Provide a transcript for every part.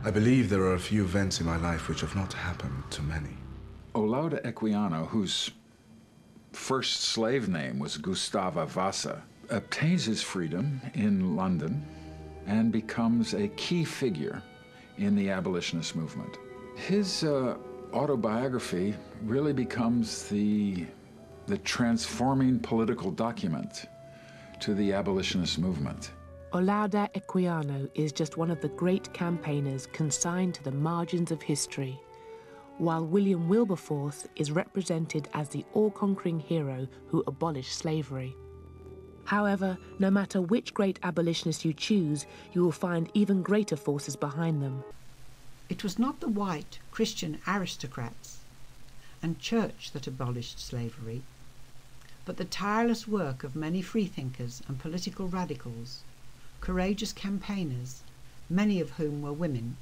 I believe there are a few events in my life which have not happened to many. Olaudah Equiano, whose first slave name was Gustava Vassa, obtains his freedom in London and becomes a key figure in the abolitionist movement. His autobiography really becomes the transforming political document to the abolitionist movement. Olaudah Equiano is just one of the great campaigners consigned to the margins of history, while William Wilberforce is represented as the all-conquering hero who abolished slavery. However, no matter which great abolitionist you choose, you will find even greater forces behind them. It was not the white Christian aristocrats and church that abolished slavery, but the tireless work of many freethinkers and political radicals, courageous campaigners, many of whom were women.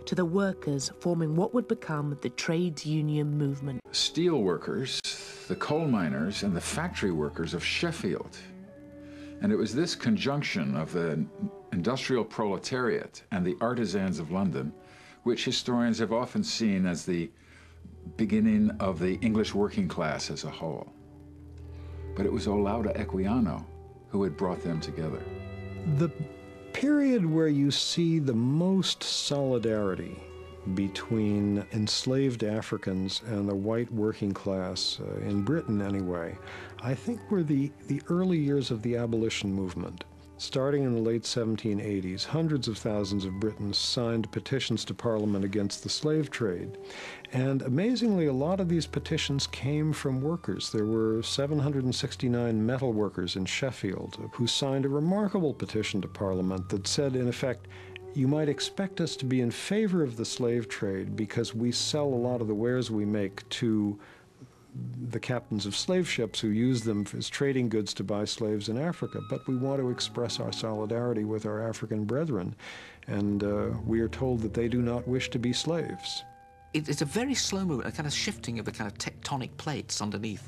To the workers forming what would become the trades union movement. Steel workers, the coal miners, and the factory workers of Sheffield. And it was this conjunction of the industrial proletariat and the artisans of London, which historians have often seen as the beginning of the English working class as a whole. But it was Olaudah Equiano who had brought them together. The period where you see the most solidarity between enslaved Africans and the white working class, in Britain anyway, I think were the early years of the abolition movement. Starting in the late 1780s, hundreds of thousands of Britons signed petitions to Parliament against the slave trade. And amazingly, a lot of these petitions came from workers. There were 769 metal workers in Sheffield who signed a remarkable petition to Parliament that said, in effect, you might expect us to be in favor of the slave trade because we sell a lot of the wares we make to the captains of slave ships who use them as trading goods to buy slaves in Africa, but we want to express our solidarity with our African brethren, and we are told that they do not wish to be slaves. It's a very slow movement, a kind of shifting of the kind of tectonic plates underneath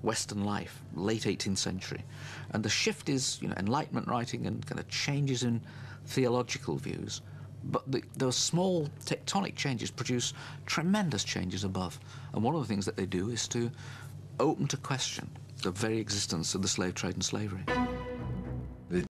Western life, late 18th century. And the shift is, Enlightenment writing and kind of changes in theological views. But those small tectonic changes produce tremendous changes above. And one of the things that they do is to open to question the very existence of the slave trade and slavery.